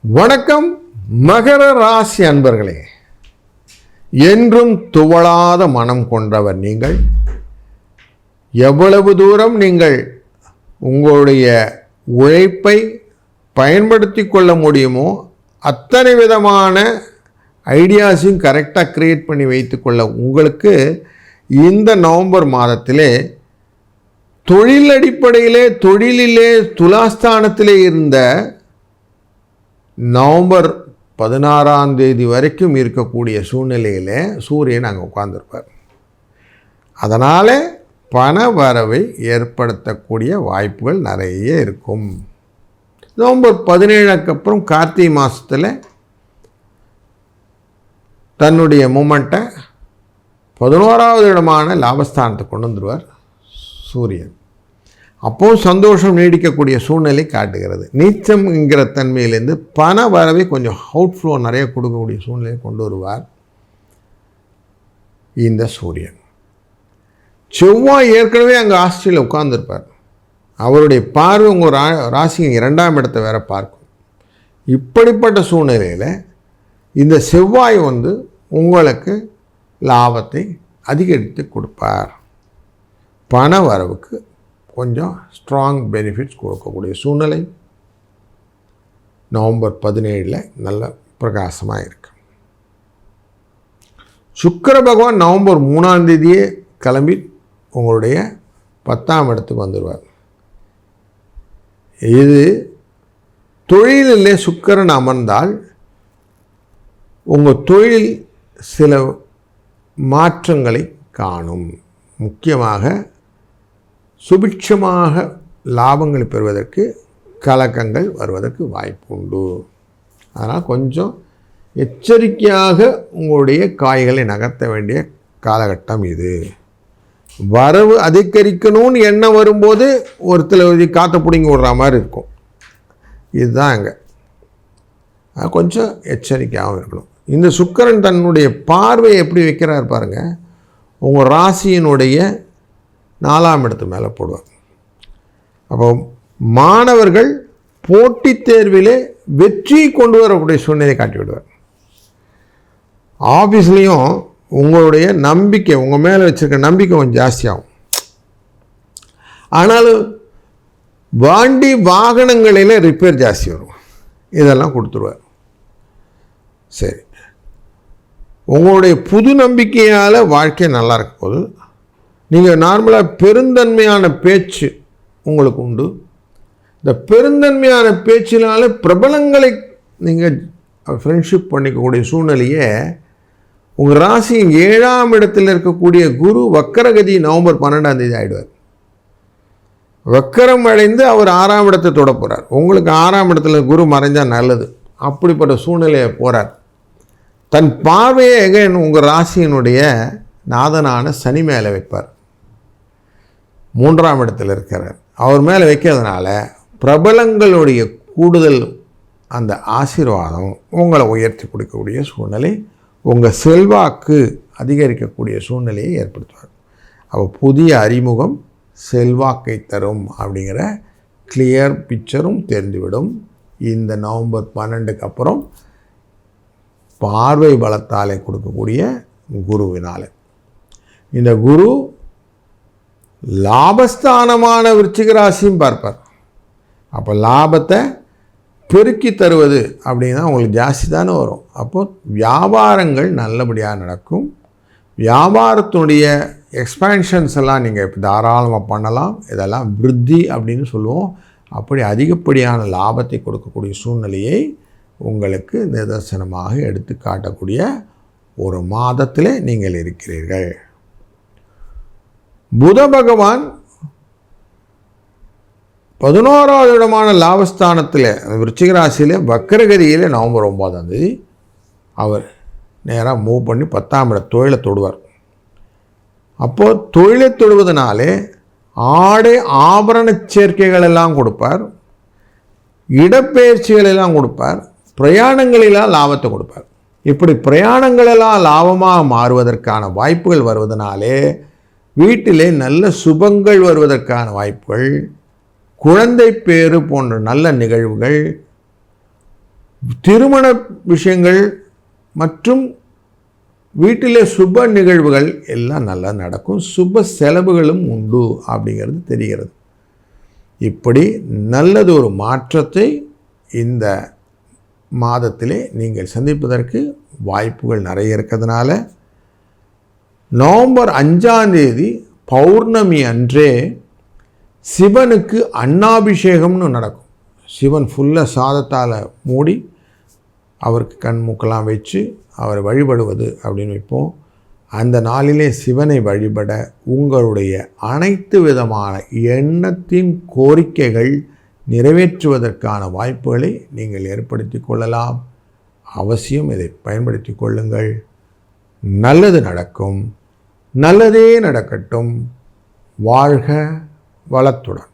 வணக்கம் மகர ராசி அன்பர்களே. என்றும் துவளாத மனம் கொண்டவர் நீங்கள். எவ்வளவு தூரம் நீங்கள் உங்களுடைய உழைப்பை பயன்படுத்தி கொள்ள முடியுமோ அத்தனை விதமான ஐடியாஸையும் கரெக்டாக க்ரியேட் பண்ணி வைத்துக்கொள்ள உங்களுக்கு இந்த நவம்பர் மாதத்திலே தொழில் அடிப்படையிலே தொழிலிலே துலாஸ்தானத்திலே இருந்த நவம்பர் 16ஆம் தேதி வரைக்கும் இருக்கக்கூடிய சூழ்நிலையில் சூரியன் அங்கே உட்கார்ந்துருப்பார். அதனால் பண வரவை ஏற்படுத்தக்கூடிய வாய்ப்புகள் நிறைய இருக்கும். நவம்பர் 17க்கு அப்புறம் கார்த்திகை மாதத்தில் தன்னுடைய மூமெண்ட்டை 11ஆவது இடமான லாபஸ்தானத்தை கொண்டு வந்துடுவார் சூரியன். அப்போது சந்தோஷம் நீடிக்கக்கூடிய சூழ்நிலை காட்டுகிறது. நீச்சம்ங்கிற தன்மையிலேருந்து பண வரவை கொஞ்சம் அவுட்ஃப்ளோ நிறைய கொடுக்கக்கூடிய சூழ்நிலையை கொண்டு வருவார் இந்த சூரியன். செவ்வாய் ஏற்கனவே அங்கே ஆஸ்திரேலியா உட்கார்ந்துருப்பார். அவருடைய பார்வை உங்கள் ராசி 2ஆம் இடத்தை வேற பார்க்கும். இப்படிப்பட்ட சூழ்நிலையில் இந்த செவ்வாய் உங்களுக்கு லாபத்தை அதிகரித்து கொடுப்பார். பண வரவுக்கு கொஞ்சம் ஸ்ட்ராங் பெனிஃபிட்ஸ் கொடுக்கக்கூடிய சூழ்நிலை நவம்பர் 17 நல்ல பிரகாசமாக இருக்கு. சுக்கிர பகவான் நவம்பர் 3ஆம் தேதியே கிளம்பி உங்களுடைய 10ஆம் இடத்துக்கு வந்துடுவார். இது தொழிலிலே சுக்கிரன் அமர்ந்தால் உங்கள் தொழில் சில மாற்றங்களை காணும். முக்கியமாக சுபிட்சமாக லாபங்களை பெறுவதற்கு கலக்கங்கள் வருவதற்கு வாய்ப்பு உண்டு. அதனால் கொஞ்சம் எச்சரிக்கையாக உங்களுடைய காய்களை நகர்த்த வேண்டிய காலகட்டம் இது. வரவு அதிகரிக்கணும்னு எண்ணம் வரும்போது ஒருத்தர் காற்றை பிடிங்கி விடுற மாதிரி இருக்கும். இதுதான் அங்கே கொஞ்சம் எச்சரிக்கையாகவும் இருக்கணும். இந்த சுக்கிரன் தன்னுடைய பார்வையை எப்படி வைக்கிறார் பாருங்கள். உங்கள் ராசியினுடைய 4ஆம் இடத்து மேலே போடுவார். அப்போ மாணவர்கள் போட்டித் தேர்விலே வெற்றி கொண்டு வரக்கூடிய சூழ்நிலையை காட்டி விடுவார். ஆஃபீஸ்லேயும் உங்களுடைய நம்பிக்கை, உங்கள் மேலே வச்சுருக்க நம்பிக்கை கொஞ்சம் ஜாஸ்தியாகும். ஆனாலும் வண்டி வாகனங்களில் ரிப்பேர் ஜாஸ்தி வரும். இதெல்லாம் கொடுத்துருவார். சரி, உங்களுடைய புது நம்பிக்கையால் வாழ்க்கை நல்லா இருக்கும் போது நீங்கள் நார்மலாக பெருந்தன்மையான பேச்சு உங்களுக்கு உண்டு. இந்த பெருந்தன்மையான பேச்சினால பிரபலங்களை நீங்கள் ஃப்ரெண்ட்ஷிப் பண்ணிக்கக்கூடிய சூழ்நிலையே உங்கள் ராசியின் 7ஆம் இடத்தில் இருக்கக்கூடிய குரு வக்கரகதி நவம்பர் 12ஆம் தேதி ஆகிடுவார். வக்கரம் அடைந்து அவர் 6ஆம் இடத்தை தொட போகிறார். உங்களுக்கு 6ஆம் இடத்துல குரு மறைஞ்சால் நல்லது. அப்படிப்பட்ட சூழ்நிலையை போகிறார். தன் பார்வையை எகன் உங்கள் ராசியினுடைய நாதனான சனி மேலே வைப்பார். 3ஆம் இடத்தில் இருக்கிறார். அவர் மேலே வைக்கிறதுனால பிரபலங்களுடைய கூடுதல் அந்த ஆசீர்வாதம் உங்களை உயர்த்தி கொடுக்கக்கூடிய சூழ்நிலை, உங்கள் செல்வாக்கு அதிகரிக்கக்கூடிய சூழ்நிலையை ஏற்படுத்துவார். அப்போ புதிய அறிமுகம் செல்வாக்கை தரும் அப்படிங்கிற கிளியர் பிக்சரும் தெரிந்துவிடும். இந்த நவம்பர் 12க்கு அப்புறம் பார்வை பலத்தாலே கொடுக்கக்கூடிய குருவினால். இந்த குரு லாபஸ்தானமான விருச்சிக ராசியும் பார்ப்பார். அப்போ லாபத்தை பெருக்கி தருவது அப்படின்னா உங்களுக்கு ஜாஸ்தி தானே வரும். அப்போது வியாபாரங்கள் நல்லபடியாக நடக்கும். வியாபாரத்தினுடைய எக்ஸ்பேன்ஷன்ஸ் எல்லாம் நீங்கள் தாராளமாக பண்ணலாம். இதெல்லாம் விருத்தி அப்படின்னு சொல்லுவோம். அப்படி அதிகப்படியான லாபத்தை கொடுக்கக்கூடிய சூழ்நிலையை உங்களுக்கு நிதர்சனமாக எடுத்து காட்டக்கூடிய ஒரு மாதத்தில் நீங்கள் இருக்கிறீர்கள். புத பகவான் 11ஆவது இடமான லாபஸ்தானத்தில் விருச்சிக ராசியில் வக்கரகதியில் நவம்பர் 9ஆம் தேதி அவர் நேராக மூவ் பண்ணி 10ஆம் இட தொழிலை தொடுவார். அப்போது தொழிலை தொடுவதனாலே ஆடை ஆபரண சேர்க்கைகள் எல்லாம் கொடுப்பார், இடப்பெயர்ச்சிகள் எல்லாம் கொடுப்பார், பிரயாணங்களெல்லாம் லாபத்தை கொடுப்பார். இப்படி பிரயாணங்களெல்லாம் லாபமாக மாறுவதற்கான வாய்ப்புகள் வருவதனாலே வீட்டிலே நல்ல சுபங்கள் வருவதற்கான வாய்ப்புகள், குழந்தை பேறு போன்ற நல்ல நிகழ்வுகள், திருமண விஷயங்கள் மற்றும் வீட்டிலே சுப நிகழ்வுகள் எல்லாம் நல்லா நடக்கும். சுப செலவுகளும் உண்டு அப்படிங்கிறது தெரிகிறது. இப்படி நல்லது ஒரு மாற்றத்தை இந்த மாதத்திலே நீங்கள் சந்திப்பதற்கு வாய்ப்புகள் நிறைய இருக்கிறதுனால நவம்பர் 5ஆம் தேதி பௌர்ணமி அன்றே சிவனுக்கு அன்னாபிஷேகம்னு நடக்கும். சிவன் ஃபுல்லாக சாதத்தால் மூடி அவருக்கு கண் மூக்கெல்லாம் வச்சு அவரை வழிபடுவது அப்படின்னு வைப்போம். அந்த நாளிலே சிவனை வழிபட உங்களுடைய அனைத்து விதமான எண்ணத்தின் கோரிக்கைகள் நிறைவேற்றுவதற்கான வாய்ப்புகளை நீங்கள் ஏற்படுத்தி கொள்ளலாம். அவசியம் இதை பயன்படுத்தி கொள்ளுங்கள். நல்லது நடக்கும். நல்லதே நடக்கட்டும். வாழ்க வளத்துடன்.